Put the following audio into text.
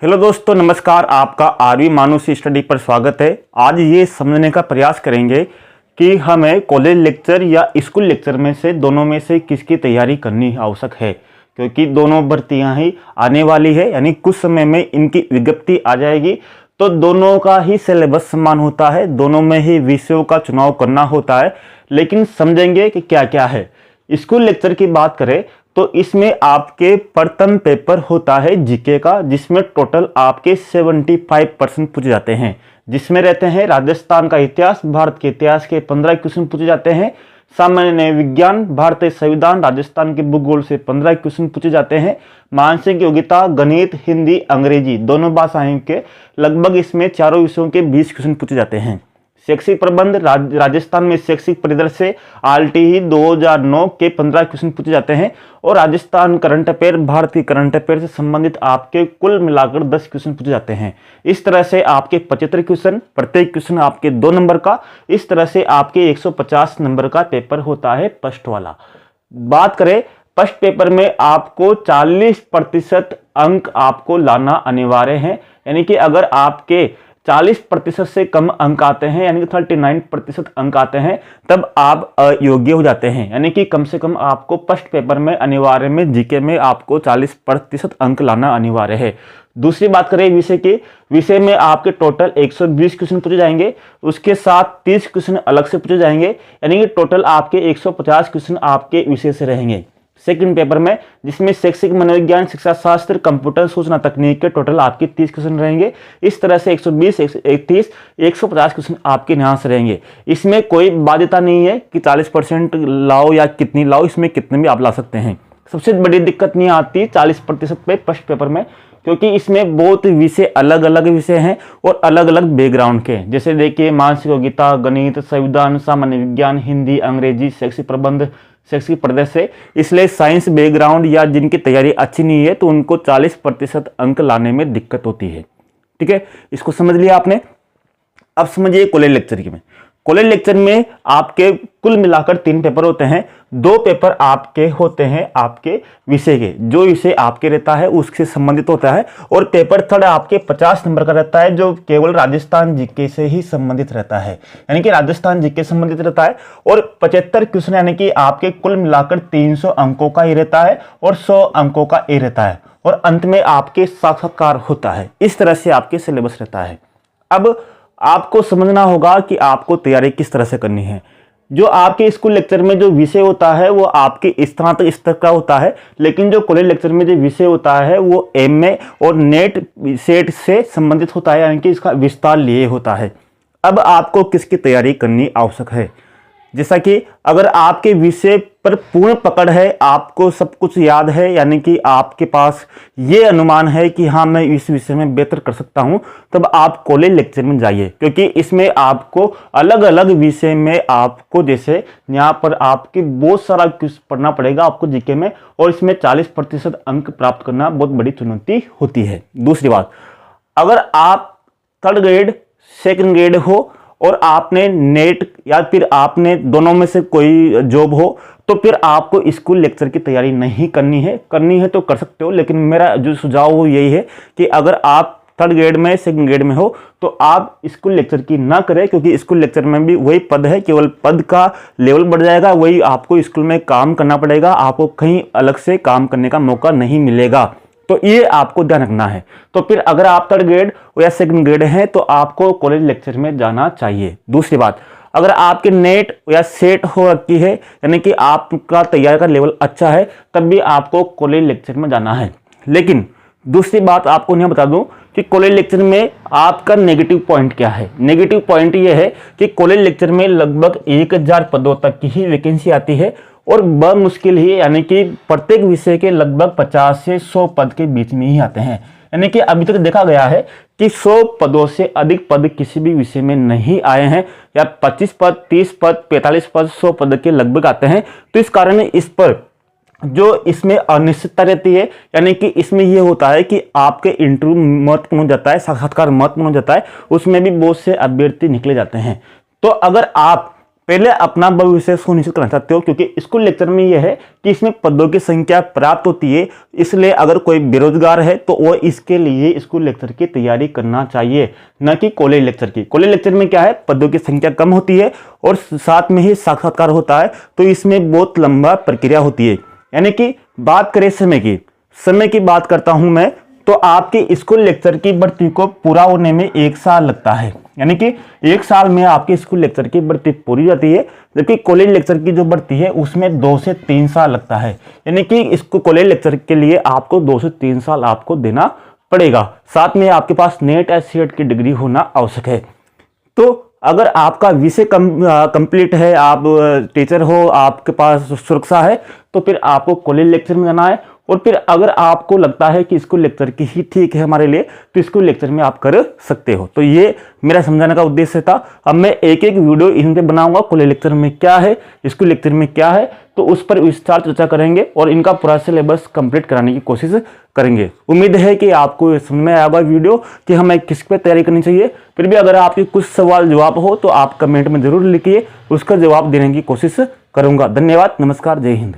Hello दोस्तों, नमस्कार। आपका आरवी मानुष स्टडी पर स्वागत है। आज ये समझने का प्रयास करेंगे कि हमें कॉलेज लेक्चर या स्कूल लेक्चर में से दोनों में से किसकी तैयारी करनी आवश्यक है, क्योंकि दोनों भर्तियां ही आने वाली है, यानी कुछ समय में इनकी विज्ञप्ति आ जाएगी। तो दोनों का ही सिलेबस समान होता है, दोनों में ही विषयों का चुनाव करना होता है, लेकिन समझेंगे कि क्या क्या है। स्कूल लेक्चर की बात करें तो इसमें आपके प्रथम पेपर होता है जीके का, जिसमें टोटल आपके 75% पूछे जाते हैं, जिसमें रहते हैं राजस्थान का इतिहास, भारत के इतिहास के 15 क्वेश्चन पूछे जाते हैं, सामान्य विज्ञान, भारतीय संविधान, राजस्थान के भूगोल से 15 क्वेश्चन पूछे जाते हैं, मानसिक योग्यता, गणित, हिंदी, अंग्रेजी दोनों भाषाओं के लगभग इसमें चारों विषयों के 20 क्वेश्चन पूछे जाते हैं। शैक्षिक प्रबंध, राजस्थान में शैक्षिक परिदृश्य RTE 2009 के 15 क्वेश्चन पूछे जाते हैं, और राजस्थान करंट अफेयर, भारतीय करंट अफेयर से संबंधित आपके कुल मिलाकर 10 क्वेश्चन पूछे जाते हैं। इस तरह से आपके 75 क्वेश्चन, प्रत्येक क्वेश्चन आपके 2 नंबर का, इस तरह से आपके 150 नंबर का पेपर होता है फर्स्ट वाला। बात करें फर्स्ट पेपर में आपको 40% अंक आपको लाना अनिवार्य है, यानी कि अगर आपके 40% से कम अंक आते हैं, यानी कि 39% अंक आते हैं, तब आप अयोग्य हो जाते हैं। यानी कि कम से कम आपको फर्स्ट पेपर में अनिवार्य में जीके में आपको 40% अंक लाना अनिवार्य है। दूसरी बात करें विषय की, विषय में आपके टोटल 120 क्वेश्चन पूछे जाएंगे, उसके साथ 30 क्वेश्चन अलग से पूछे जाएंगे, यानी कि टोटल आपके 150 क्वेश्चन आपके विषय से रहेंगे सेकंड पेपर में, जिसमें शैक्षिक, मनोविज्ञान, शिक्षा शास्त्र, कंप्यूटर, सूचना तकनीक के टोटल आपके 30 क्वेश्चन रहेंगे। इस तरह से 120, 130, 150 क्वेश्चन आपके यहाँ से रहेंगे। इसमें कोई बाध्यता नहीं है कि 40% लाओ या कितनी लाओ, इसमें कितने भी आप ला सकते हैं। सबसे बड़ी दिक्कत नहीं आती 40% पे फर्स्ट पेपर में, क्योंकि इसमें बहुत विषय अलग अलग विषय हैं और अलग अलग बैकग्राउंड के। जैसे देखिए मानसिक योग्यता, गणित, संविधान, सामान्य विज्ञान, हिंदी, अंग्रेजी, शैक्षिक प्रबंध, शैक्षिक परिदृश्य, इसलिए साइंस बैकग्राउंड या जिनकी तैयारी अच्छी नहीं है तो उनको 40% अंक लाने में दिक्कत होती है। ठीक है, इसको समझ लिया आपने। अब समझिए कॉलेज लेक्चर की में। कॉलेज लेक्चर में आपके कुल मिलाकर 3 पेपर होते हैं। 2 पेपर आपके होते हैं आपके विषय के, जो विषय आपके रहता है उससे संबंधित होता है, और पेपर थर्ड आपके 50 नंबर का रहता है, जो केवल राजस्थान जीके से ही संबंधित रहता है, यानी कि राजस्थान जीके संबंधित रहता है। और 75 क्वेश्चन यानी कि आपके कुल मिलाकर 300 अंकों का ही रहता है, और 100 अंकों का ए रहता है, और अंत में आपके साक्षात्कार होता है। इस तरह से आपके सिलेबस रहता है। अब आपको समझना होगा कि आपको तैयारी किस तरह से करनी है। जो आपके स्कूल लेक्चर में जो विषय होता है वो आपके स्नातक स्तर का होता है, लेकिन जो कॉलेज लेक्चर में जो विषय होता है वो MA और नेट सेट से संबंधित होता है, यानी कि इसका विस्तार लिए होता है। अब आपको किसकी तैयारी करनी आवश्यक है, जैसा कि अगर आपके विषय पर पूर्ण पकड़ है, आपको सब कुछ याद है, यानी कि आपके पास ये अनुमान है कि हाँ मैं इस विषय में बेहतर कर सकता हूं, तब आप कॉलेज लेक्चर में जाइए, क्योंकि इसमें आपको अलग अलग विषय में आपको, जैसे यहाँ पर आपकी बहुत सारा क्विज पढ़ना पड़ेगा आपको जीके में, और इसमें 40% अंक प्राप्त करना बहुत बड़ी चुनौती होती है। दूसरी बात, अगर आप थर्ड ग्रेड, सेकंड ग्रेड हो और आपने नेट या फिर आपने दोनों में से कोई जॉब हो, तो फिर आपको स्कूल लेक्चर की तैयारी नहीं करनी है तो कर सकते हो, लेकिन मेरा जो सुझाव वो यही है कि अगर आप थर्ड ग्रेड में, सेकंड ग्रेड में हो तो आप स्कूल लेक्चर की ना करें, क्योंकि स्कूल लेक्चर में भी वही पद है, केवल पद का लेवल बढ़ जाएगा, वही आपको स्कूल में काम करना पड़ेगा, आपको कहीं अलग से काम करने का मौका नहीं मिलेगा। तो ये आपको ध्यान रखना है। तो फिर अगर आप थर्ड ग्रेड या सेकंड ग्रेड हैं तो आपको कॉलेज लेक्चर में जाना चाहिए। दूसरी बात, अगर आपके नेट या सेट हो रखी है, यानी कि आपका तैयारी का लेवल अच्छा है, तब भी आपको कॉलेज लेक्चर में जाना है। लेकिन दूसरी बात आपको यहाँ बता दूं कि कॉलेज लेक्चर में आपका नेगेटिव पॉइंट क्या है। नेगेटिव पॉइंट ये है कि कॉलेज लेक्चर में लगभग 1000 पदों तक की ही वैकेंसी आती है, और बड़ मुश्किल ही, यानी कि प्रत्येक विषय के लगभग 50 से 100 पद के बीच में ही आते हैं। यानी कि अभी तक देखा गया है कि 100 पदों से अधिक पद किसी भी विषय में नहीं आए हैं, या 25 पद, 30 पद, 45 पद, 100 पद के लगभग आते हैं। तो इस कारण इस पर जो इसमें अनिश्चितता रहती है, यानी कि इसमें यह होता है कि आपके इंटरव्यू महत्वपूर्ण हो जाता है, साक्षात्कार महत्वपूर्ण हो जाता है, उसमें भी बहुत से अभ्यर्थी निकले जाते हैं। तो अगर आप पहले अपना भविष्य सुनिश्चित करना चाहते हो, क्योंकि स्कूल लेक्चर में यह है कि इसमें पदों की संख्या प्राप्त होती है, इसलिए अगर कोई बेरोजगार है तो वो इसके लिए स्कूल लेक्चर की तैयारी करना चाहिए, न कि कॉलेज लेक्चर की। कॉलेज लेक्चर में क्या है, पदों की संख्या कम होती है और साथ में ही साक्षात्कार होता है, तो इसमें बहुत लंबा प्रक्रिया होती है। यानी कि बात करें समय की बात करता हूं मैं, तो आपके स्कूल लेक्चर की भर्ती को पूरा होने में 1 साल लगता है। यानी कि 1 साल में आपके स्कूल लेक्चर की भर्ती पूरी हो जाती है, जबकि कॉलेज लेक्चर की जो भर्ती है उसमें 2 से 3 साल लगता है। यानी कि इसको कॉलेज लेक्चर के लिए आपको 2 से 3 साल आपको देना पड़ेगा। साथ में आपके पास नेट या सीएट की डिग्री होना आवश्यक है। तो अगर आपका विषय कंप्लीट है, आप टीचर हो, आपके पास सुरक्षा है, तो फिर आपको कॉलेज लेक्चर में जाना है। और फिर अगर आपको लगता है कि स्कूल लेक्चर की ही ठीक है हमारे लिए, तो स्कूल लेक्चर में आप कर सकते हो। तो ये मेरा समझाने का उद्देश्य था। अब मैं एक एक वीडियो इन पे बनाऊंगा, कॉलेज लेक्चर में क्या है, स्कूल लेक्चर में क्या है, तो उस पर विस्तार चर्चा करेंगे और इनका पूरा सिलेबस कंप्लीट कराने की कोशिश करेंगे। उम्मीद है कि आपको समझ में आएगा वीडियो कि हमें किस पे तैयारी करनी चाहिए। फिर भी अगर आपके कुछ सवाल जवाब हो तो आप कमेंट में जरूर लिखिए, उसका जवाब देने की कोशिश करूंगा। धन्यवाद, नमस्कार, जय हिंद।